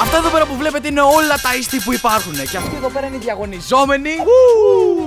Αυτά εδώ πέρα που βλέπετε είναι όλα τα ίστη που υπάρχουν. Και αυτοί εδώ πέρα είναι οι διαγωνιζόμενοι.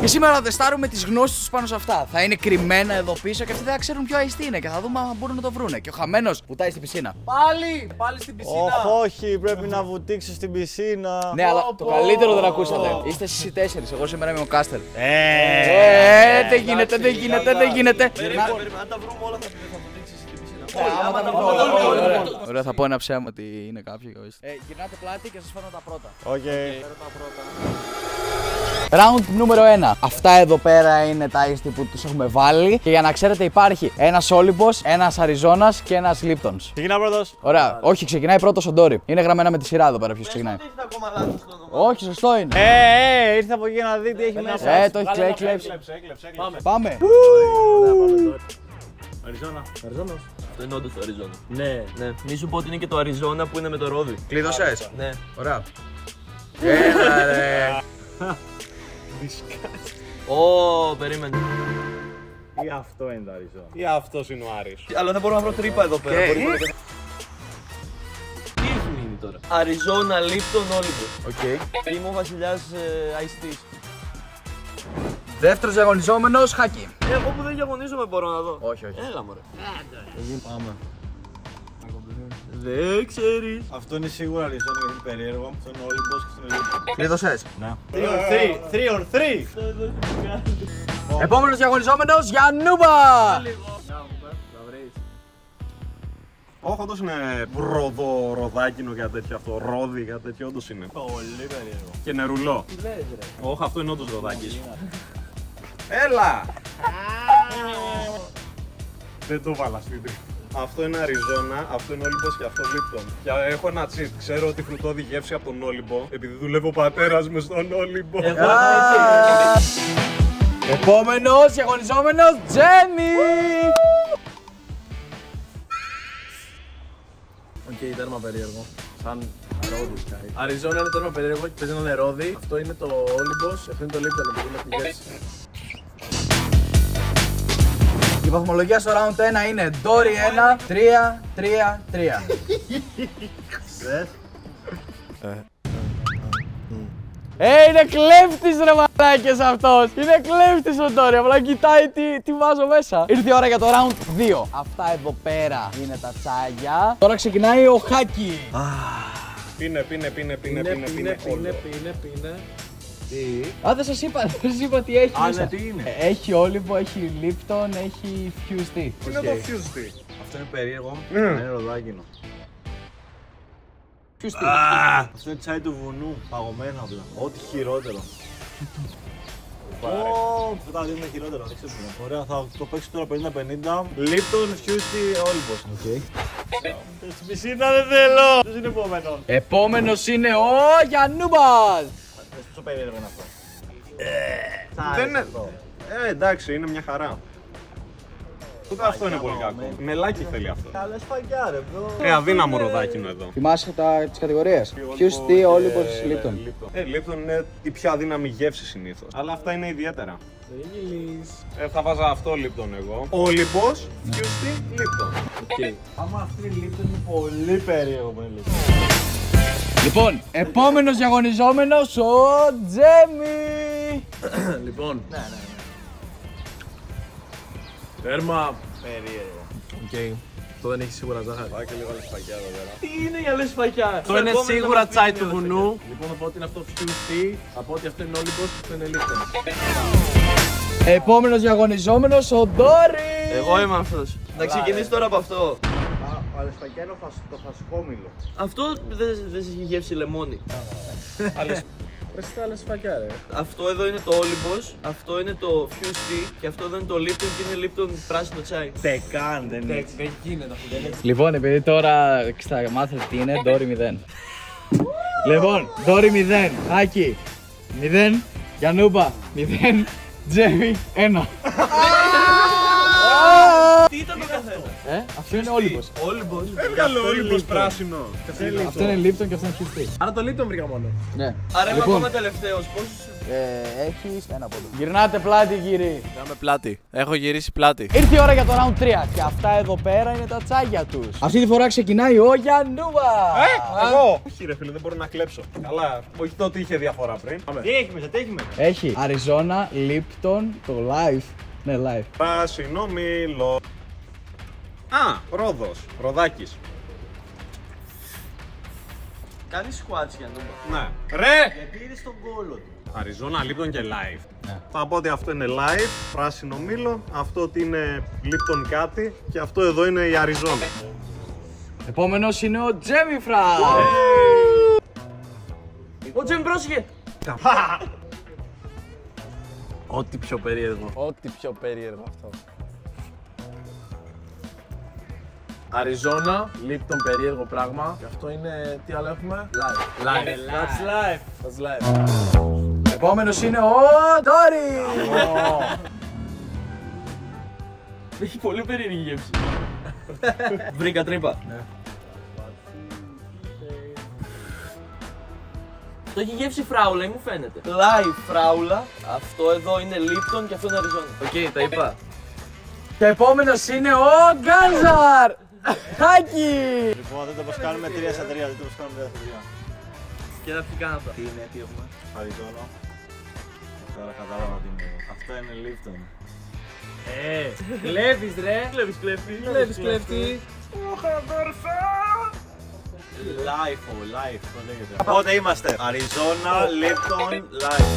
Και σήμερα θα τεστάρουμε τις γνώσεις τους πάνω σε αυτά. Θα είναι κρυμμένα εδώ πίσω και αυτοί δεν θα ξέρουν ποιο iced είναι. Και θα δούμε αν μπορούν να το βρούνε. Και ο χαμένος βουτάει στην πισίνα. Πάλι στην πισίνα. Όχι, πρέπει να βουτήξω στην πισίνα. Ναι, αλλά το καλύτερο δεν ακούσατε. Είστε εσείς οι 4. Εγώ σήμερα είμαι ο Κάστερ. Δεν γίνεται. Αν τα βρούμε όλα θα βουτήξεις στην πισίνα. Ωραία, θα πω ένα ψέμα ότι είναι κάποιοι. Γυρνάτε πλάτη και σας φέρνω τα πρώτα. Round νούμερο 1. Αυτά εδώ πέρα είναι τα ίστη που τους έχουμε βάλει. Και για να ξέρετε, υπάρχει ένας Όλυμπος, ένας Αριζόνας και ένας Λίπτονς. Ξεκινά πρώτος. Ωραία, όχι, ξεκινάει πρώτος ο Ντόρι. Είναι γραμμένα με τη σειρά εδώ πέρα ποιος ξεκινάει. Όχι, σωστό είναι. Ήρθε από εκεί να δει τι έχει μέσα. Το έχει κλέψει. Πάμε. Αριζόνα. Αυτό είναι όντως το Αριζόνα. Ναι. Μη σου πω ότι είναι και το Αριζόνα που είναι με το ρόδι. Κλείδωσες. Ναι. Ωραία. Έλα ρε. Περίμενε. Ή αυτό είναι το Αριζόνα. Ή αυτός είναι ο Άρης. Αλλά δεν μπορώ να βρω τρύπα εδώ πέρα. Τι έχει μείνει τώρα? Αριζόνα, Λίπτον, Όλυμπος. Είμαι ο βασιλιάς Iced. Δεύτερος διαγωνιζόμενος, Χάκι. Εγώ που δεν διαγωνίζομαι μπορώ να δω. Όχι. Έλα μωρέ. Πάμε. Δεν ξέρεις. Αυτό είναι σίγουρα Αριζόνα γιατί είναι περίεργο. Αυτό είναι ο Όλυμπος και αυτό είναι ο Λίπτον. Κλείδωσες. Ναι. 3 on 3. Επόμενος διαγωνιζόμενος, Γιαννούμπα. Όχι, όντως είναι ροδάκινο κάτι τέτοιο αυτό, ρόδι κάτι τέτοιο όντως είναι. Πολύ περίεργο. Και νερουλό. Τι λες ρε? Όχι, αυτό είναι όντως ροδάκι. Έλα! Δεν το βάλα στην τρίτη. Αυτό είναι Αριζόνα, αυτό είναι Όλυμπος και αυτό Λίπτον. Και έχω ένα cheat, ξέρω ότι φρουτόδι γεύση από τον Όλυμπο, επειδή δουλεύω ο πατέρας με στον Όλυμπο. Επόμενος διαγωνιζόμενος, Τζέμι. Οκ, τέρμα περίεργο. Σαν ρόδι. Αριζόνα είναι τέρμα περίεργο και παίζει να είναι ρόδι. Αυτό είναι το Όλυμπος, αυτό είναι το Λίπτον επειδή είναι τη γεύση. Η βαθμολογία στο round 1 είναι Ντόρι 1, 3, 3, 3. Είναι κλέφτης ρε μαλάκες αυτός! Είναι κλέφτης ο Ντόρι, απλά κοιτάει τι βάζω μέσα. Ήρθε η ώρα για το round 2. Αυτά εδώ πέρα είναι τα τσάγια. Τώρα ξεκινάει ο Χάκι. Πίνε. Α, δεν σας είπα τι έχει μέσα. Τι είναι. Έχει Όλυμπο, έχει Λίπτον, έχει Fused Tea. Τι είναι το Fused Tea? Αυτό είναι περίεργο. Είναι ροδάκινο. Αυτό είναι τσάι του βουνού, παγωμένο απλά. Ό,τι χειρότερο. Αυτό τα δύο είναι χειρότερο, δεν ξέρω. Ωραία, θα το παίξω τώρα 50-50. Λίπτον, Fused, Όλυμπος. Στην πισίνα δεν θέλω. Ποιος είναι επόμενος? Επόμενος είναι ο Γιαννούμπας. Πόσο περίεργο είναι αυτό? Δεν είναι. Εντάξει, είναι μια χαρά. Ούτε αυτό είναι πολύ κακό. Μελάκι θέλει αυτό. Καλές φαγιά ρε bro. Αδύναμο ροδάκινο εδώ. Θυμάσαι τις κατηγορίες. Fused Tea, Όλυμπος, Λίπτον. Λίπτον είναι η πιο αδύναμη γεύση συνήθως. Αλλά αυτά είναι ιδιαίτερα. Θα βάζα αυτό Λίπτον εγώ. Όλυμπος, Fused, Λίπτον. Άμα αυτή η Λίπτον είναι πολύ περίεργο που είναι Λίπτον. Λοιπόν, επόμενος διαγωνιζόμενος ο Τζέμι. Λοιπόν. Τέρμα Περίεργο. Αυτό δεν έχει σίγουρα ζάχαρη. Πάει και λίγο αλεσφακιά εδώ πέρα. Τι είναι η αλεσφακιά? Αυτό είναι σίγουρα τσάι του βουνού. Λοιπόν, θα πω ότι είναι αυτό Fused, θα πω ότι αυτό είναι Όλυμπος και αυτό είναι Λίπτον. Επόμενος διαγωνιζόμενος ο Ντόρι. Εγώ είμαι αυτός. Να ξεκινήσει τώρα από αυτό. Ο αλεσφακιά είναι το φασκόμηλο. Αυτό δεν έχει γεύση λεμόνι. Πες τα αλεσφακιά ρε. Αυτό εδώ είναι το Όλυμπος, αυτό είναι το Fused και αυτό εδώ είναι το Λίπτον και είναι Λίπτον πράσινο τσάι. Τεκάν δεν είναι. Δεν γίνεται αυτό. Λοιπόν, επειδή τώρα θα μάθετε τι είναι, Ντόρι 0. Λοιπόν, Ντόρι 0, Χάκι 0, Γιαννούμπα 0, Τζέμι 1. Τι ήταν το καθένα? Αυτό είναι Όλυμπος. Έβγαλε ο Όλυμπος πράσινο. Αυτό είναι Lipton και αυτό είναι Fuse Tea. Άρα το Lipton βρήκα μόνο. Ναι. Άρα είμαι ακόμα τελευταίος. Πόσους? Έχεις ένα πόντο. Γυρνάτε πλάτη, κύριε. Γυρνάμε πλάτη. Έχω γυρίσει πλάτη. Ήρθε η ώρα για το round 3 και αυτά εδώ πέρα είναι τα τσάγια τους. Αυτή τη φορά ξεκινάει ο Γιαννούβα. Εγώ! Όχι ρε φίλε, δεν μπορώ να κλέψω. Καλά, όχι το ότι είχε διαφορά πριν. Τι έχει μέσα, τι έχει μέσα. Έχει Arizona, Lipton, το Life. Ναι, Life. Πράσινο μήλο. Α, Ρόδος. Ροδάκης. Κάνει squats για νούμερο. Ναι. Ρε! Γιατί είναι στον κόλο του. Αριζόνα, Lipton και Live. Θα πω ότι αυτό είναι Live, πράσινο μήλο. Αυτό ότι είναι Lipton κάτι. Και αυτό εδώ είναι η Αριζόνα. Επόμενος είναι ο Τζέμι Φρα. Ο Τζέμι πρόσεχε. Ό,τι πιο περίεργο. Ό,τι πιο περίεργο αυτό. Αριζόνα, Lipton περίεργο πράγμα. Και αυτό είναι, τι άλλο έχουμε? Live. That's life. That's live. Επόμενος είναι ο Ντόρι. Έχει πολύ περίεργη γεύση. Βρήκα τρύπα. Το έχει γεύση φράουλα, μου φαίνεται. Live φράουλα. Αυτό εδώ είναι Lipton και αυτό είναι Arizona. Οκ, τα είπα. Και επόμενος είναι ο Γκάνζαρ. Χάκι. Λοιπόν, δεν το πως κάνουμε 3 στα 3, δεν το πως κάνουμε 3 στα 3. Και να πει κάνα αυτά. Τι είναι, τι έχουμε? Αριζόνα. Τώρα κατάλαβα τι είναι. Αυτό είναι Lipton. Κλέβεις ρε. Κλέβεις κλέφτη. Life, life, το λέγεται. Πότε είμαστε? Arizona, Lipton, Life.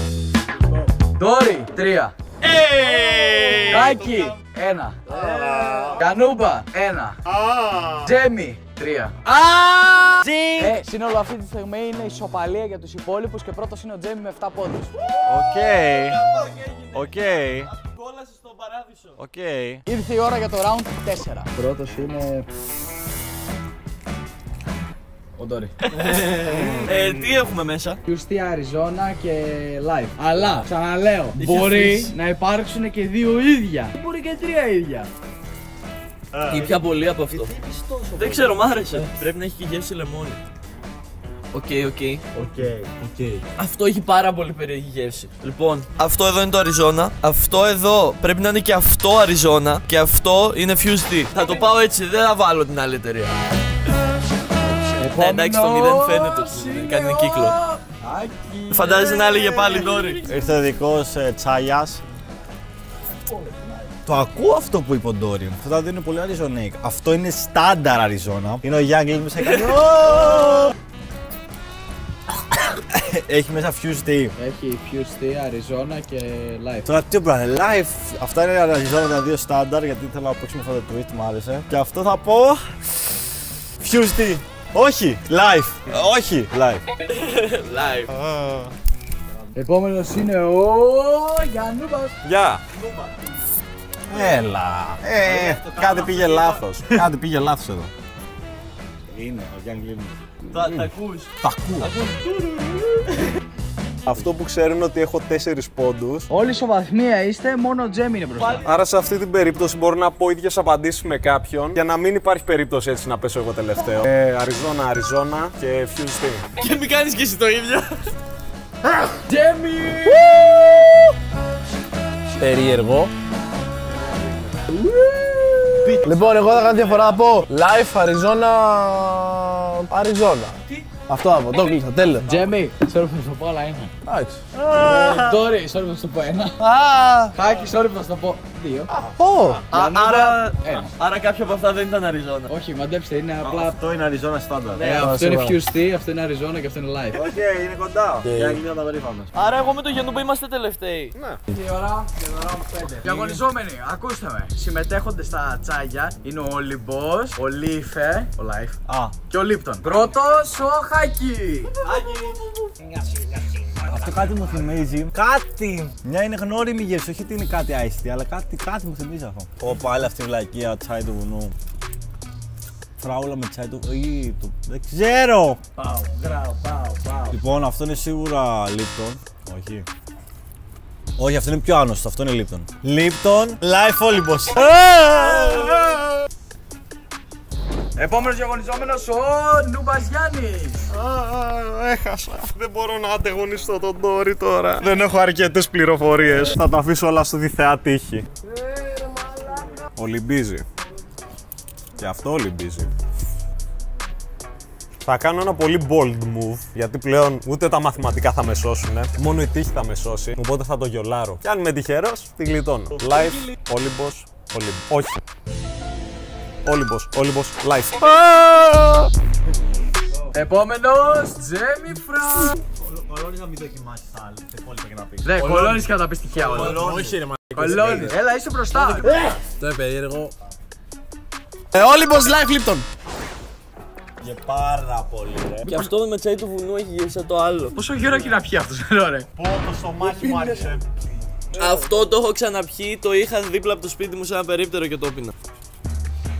Ντόρι, 3. Χάκι, 1. Κανούμπα, 1. Τζέμι, 3. Σύνολο αυτή τη στιγμή είναι ισοπαλία για τους υπόλοιπους και πρώτος είναι ο Τζέμι με 7 πόντους. Οκ. Κόλασε στον παράδεισο. Οκ. Ήρθε η ώρα για το round 4. Πρώτος είναι ο Ντόρι. Τι έχουμε μέσα? Fuse Tea, Arizona και Life. Αλλά, ξαναλέω, μπορεί να υπάρξουν και 2 ίδια. Μπορεί και 3 ίδια. Ή πια πολύ από αυτό. Δεν ξέρω, μ' άρεσε. Πρέπει να έχει και γεύση λεμόνι. Οκ. Αυτό έχει πάρα πολύ περίεργη γεύση. Λοιπόν, αυτό εδώ είναι το Arizona. Αυτό εδώ πρέπει να είναι και αυτό Arizona. Και αυτό είναι Fuse Tea. Θα το πάω έτσι, δεν θα βάλω την άλλη εταιρεία. Εντάξει, το 0 φαίνεται ότι κάνει κύκλο. Φαντάζεσαι να έλεγε πάλι Ντόρι. Ήρθε ο δικός Τσάγιας. Το ακούω αυτό που είπε ο Ντόρι. Αυτό δεν είναι πολύ Αριζονέικ. Αυτό είναι στάνταρ Αριζόνα. Είναι ο Γιάνγκλ μέσα και κάνει. Έχει μέσα Fuse Tea. Έχει Fuse Tea, Arizona και Life. Τώρα τι πράγμα, Life. Αυτά είναι Arizona τα 2 στάνταρ γιατί θέλω να παίξουμε αυτό το tweet, μου άρεσε. Και αυτό θα πω. Fuse Tea. Όχι, Life. Όχι, Life. Live. Επόμενος είναι ο Γιαννούβας. Γεια. Έλα. Κάτι πήγε λάθος. Κάτι πήγε λάθος εδώ. Είναι, ο Γιάνγκλ είναι. Τα ακούς? Τα ακούω. Αυτό που ξέρουν ότι έχω 4 πόντους. Όλοι ισοβαθμία είστε, μόνο ο Τζέμι είναι μπροστά. Άρα σε αυτή την περίπτωση μπορώ να πω ίδιες απαντήσεις με κάποιον για να μην υπάρχει περίπτωση έτσι να πέσω εγώ τελευταίο. Αριζόνα και Fuse Tea. Και μην κάνεις και εσύ το ίδιο. Τζέμι! Περίεργο. Λοιπόν, εγώ θα κάνω διαφορά, θα πω Life, Arizona. Τι? Αυτό θα πω, το κλείσα, τέλος. Τζέμι, sorry που θα σου πω, αλλά ένα. Εντάξει. Ντόρι, sorry που θα σου πω ένα. Χάκι, sorry που θα σου πω 2. Άρα κάποιο από αυτά δεν ήταν Arizona. Όχι, μαντέψτε, είναι απλά. Αυτό είναι Arizona στάνταρ. Αυτό είναι Fuse Tea, αυτό είναι Arizona και αυτό είναι Life. Οκ, είναι κοντά. Γιάνγκλ τα περήφαμε. Άρα εγώ με το Γιαννούμπα είμαστε τελευταίοι. Τι ώρα, και το round 5. Διαγωνιζόμενοι, ακούστε με. Συμμετέχοντες στα τσάγια είναι ο Όλυμπος, ο Λίφε, ο Life και ο Lipton. Πρώτος ο Χάκι. Αυτό κάτι μου θυμίζει. Κάτι! Μια είναι γνώριμη γεύση, όχι ότι είναι κάτι άιστη, αλλά κάτι μου θυμίζει αυτό. Ω, πάλι αυτή η βλακεία τσάι του βουνού. Φράουλα με τσάι του. Δεν ξέρω! Πάω. Λοιπόν, αυτό είναι σίγουρα Lipton. Όχι. Όχι, αυτό είναι πιο άνωστο, αυτό είναι Lipton. Lipton, Life Όλυμπος. Επόμενος διαγωνιζόμενος, ο Νούμπας Γιάννης. Έχασα. Δεν μπορώ να ανταγωνιστώ τον Ντόρι τώρα. Δεν έχω αρκετές πληροφορίες. Θα τα αφήσω όλα στο θεά τύχη. Ολυμπίζει. Και αυτό ολυμπίζει. Θα κάνω ένα πολύ bold move, γιατί πλέον ούτε τα μαθηματικά θα με σώσουνε, μόνο η τύχη θα με σώσει, οπότε θα το γιολάρω. Και αν είμαι τυχερός, τη γλιτώνω. Life, Όλυμπος, όχι. Όλυμπος, life. Επόμενος, Τζέμιφρα. Κολώνεις να μην δοκιμάσεις τα άλλα, τα υπόλοιπα και να πεις. Ναι, κολώνεις και να τα πεις τυχαία όλα. Όχι ρε Κολώνεις. Έλα, είσαι μπροστά. Το περίεργο. Όλυμπος live Lipton. Και πάρα πολύ ρε. Και αυτό με τσάι του βουνού έχει γεύσει σαν το άλλο. Πόσο γύρω και να πιει αυτός, ρε. Πω το στομάχι μου άρχισε. Αυτό το έχω ξαναπιεί, το είχα δίπλα από το σπίτι μου σε ένα περίπτερο και το πίνα.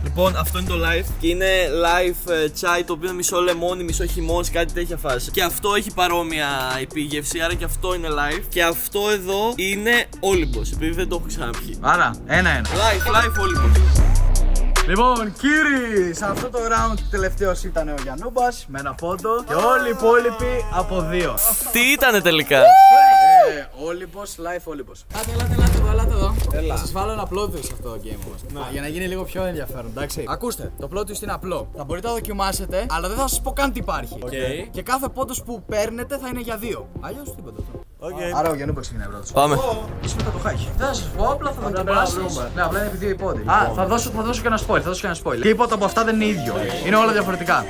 Λοιπόν, αυτό είναι το live και είναι live τσάι το οποίο είναι μισό λεμόνι, μισό χυμός, κάτι τέτοια φάση. Και αυτό έχει παρόμοια επίγευση, άρα και αυτό είναι live. Και αυτό εδώ είναι Όλυμπος, επειδή δεν το έχω ξαναπιεί. Άρα, 1-1. Live Όλυμπος. Λοιπόν, κύριοι, σε αυτό το round τελευταίος ήταν ο Γιαννούμπας με ένα πόντο και όλοι οι υπόλοιποι από 2. Τι ήτανε τελικά? Όλυμπος, live Όλυμπος. Ελάτε εδώ. Θα σας βάλω ένα plot twist σε αυτό το game όμως. Για να γίνει λίγο πιο ενδιαφέρον, εντάξει. Ακούστε, το plot twist είναι απλό. Θα μπορείτε να δοκιμάσετε, αλλά δεν θα σας πω καν τι υπάρχει. Και κάθε πόντος που παίρνετε θα είναι για 2. Αλλιώς τίποτα. Άρα ο Γιαννούμπας ξεκινάει πρώτος. Πάμε. Είσαι με το χάκι. Δεν θα σας πω, απλά θα δοκιμάσεις. Ναι, απλά είναι επειδή οι πόντι. Α, θα δώσω και ένα spoil. Τίποτα από αυτά δεν είναι ίδιο. Είναι όλα διαφορετικά.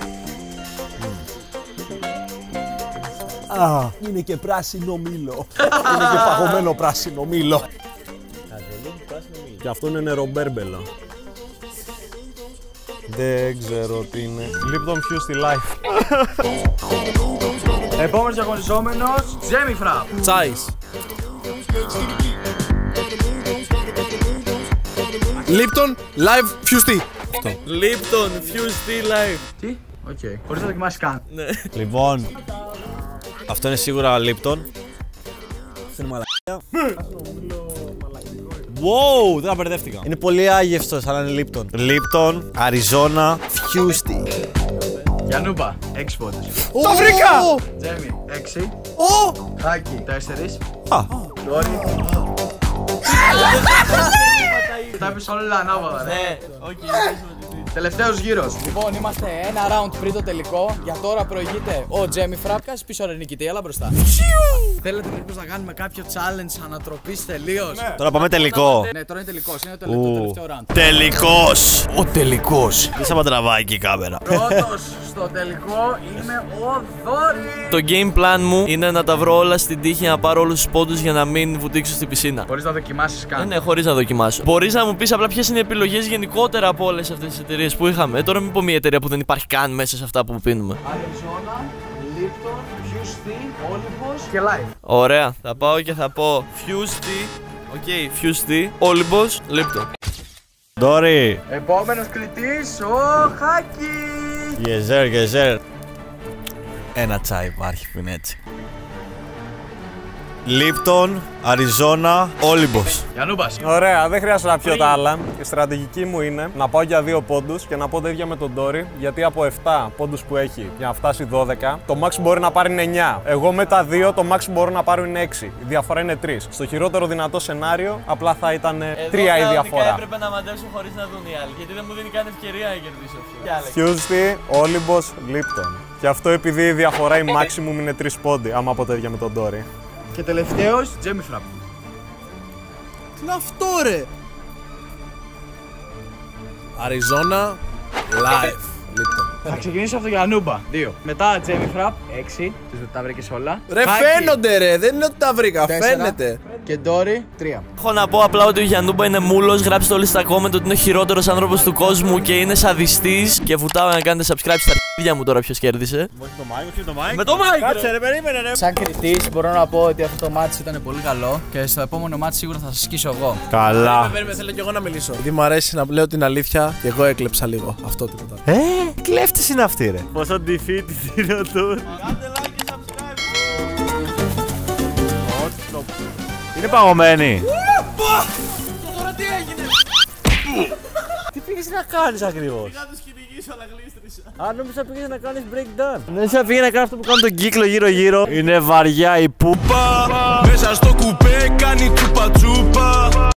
Α, είναι και πράσινο μήλο. Είναι και παγωμένο πράσινο μήλο. Και αυτό είναι νερομπέρμπελα. Δεν ξέρω τι είναι. Lipton Fuse στη life. Επόμενος διαγωνιζόμενος, Τζέμιφρα. Τσάις. Lipton Live Fuse Tea. Lipton Fuse Tea live. Τι? Οκ. Χωρίς να δοκιμάσεις καν. Ναι. Λοιπόν, αυτό είναι σίγουρα Lipton. Αυτό είναι μαλακία. Wow, δεν μπερδεύτηκα. Είναι πολύ άγευστος, αλλά είναι Lipton. Lipton, Arizona, Fuse Tea. Γιαννούμπα, 6 πόντους. Το βρήκα! Τζέμι, 6. Χάκι, 4. Α, Ντόρι. Τα είπες όλα ανάποδα, ρε. Ναι, οκ. Τελευταίος γύρος. Λοιπόν, είμαστε ένα round πριν το τελικό. Για τώρα προηγείται ο Τζέμιφρα. Κάτσε πίσω ρε νικητή, έλα μπροστά. Θέλετε μήπως να κάνουμε κάποιο challenge ανατροπής τελείως? τώρα πάμε τελικό. Ναι, τώρα είναι τελικός. Είναι το τελευταίο round. Τελικός! Ο τελικός! Δεν σαν τραβάει και η κάμερα. Πρώτος στο τελικό είναι ο Δόρης. Το game plan μου είναι να τα βρω όλα στην τύχη, να πάρω όλους τους πόντους για να μην βουτήξω στην πισίνα. Χωρίς να δοκιμάσεις καν. Ναι, χωρίς να δοκιμάσω. Μπορείς να μου πεις απλά ποιες είναι οι επιλογές γενικότερα από όλες αυτές τις εταιρείες που είχαμε. Τώρα μην πω μια εταιρεία που δεν υπάρχει καν μέσα σε αυτά που πίνουμε. Arizona, Lipton, Fuse Tea, Όλυμπος και Live. Ωραία, θα πάω και θα πω Fuse Tea. Οκ, Fuse Tea, Όλυμπος, Lipton. Ντόρι! Επόμενος κριτής, ο Χάκης. Γεζέρ, γεζέρ. Ένα τσάι υπάρχει που είναι έτσι. Lipton, Arizona, Όλυμπος. Γιαννούμπας. Ωραία, δεν χρειάζεται να πιω τα άλλα. Η στρατηγική μου είναι να πάω για 2 πόντους και να πω τα ίδια με τον Ντόρι. Γιατί από 7 πόντους που έχει για να φτάσει 12, το max μπορεί να πάρει είναι 9. Εγώ με τα 2, το max μπορώ να πάρω είναι 6. Η διαφορά είναι 3. Στο χειρότερο δυνατό σενάριο, απλά θα ήταν 3 η διαφορά. Έπρεπε να μαντέψω χωρίς να δουν οι άλλοι, γιατί δεν μου δίνει καν ευκαιρία να κερδίσω αυτό. Fuse Tea, Όλυμπος, Lipton. Και αυτό επειδή η διαφορά η maximum είναι 3 πόντι, άμα πω τα ίδια με τον Ντόρι. Και τελευταίος, Τζέμιφρα. Τι είναι αυτό ρε? Arizona Live Lipton. Θα ξεκινήσω από το Γιαννούμπα. 2. Μετά Τζέμιφρα. 6. Τις τα βρήκες όλα. Ρε Χάκη, φαίνονται ρε, δεν είναι ότι τα βρήκα, 4. φαίνεται. Και Ντόρι. 3. Έχω να πω απλά ότι ο Γιαννούμπα είναι μούλος. Γράψτε όλοι στα comment ότι είναι ο χειρότερος άνθρωπος του κόσμου και είναι σαδιστής. Και βουτάω να κάνετε subscribe στα αρχίδια μου τώρα ποιος κέρδισε. Όχι το mic, όχι το mic. Με το mic! Κάτσε ρε, περίμενε ρε. Σαν κριτής μπορώ να πω ότι αυτό το μάτι ήταν πολύ καλό και στο επόμενο μάτι σίγουρα θα σας σκίσω εγώ. Καλά. Περίμενε, θέλω κι εγώ να μιλήσω. Γιατί μου αρέσει να λέω την αλήθεια και εγώ έκλεψα λίγο. Αυτό τίποτα. Κλέφτης είναι αυτή ρε. Πόσο defeated είναι ο Ντόρι. Είναι παγωμένη. Τώρα τι έγινε! πήγες να κάνεις ακριβώς? Να τους κυνηγήσω, αλλά γλίστρισα. Αν νόμιζα πήγες να κάνεις breakdown. Νόμιζα πήγες να κάνεις αυτό που κάνουν τον κύκλο γύρω-γύρω. Είναι βαριά η πούπα. Μέσα στο κουπέ κάνει τσουπα τσουπα.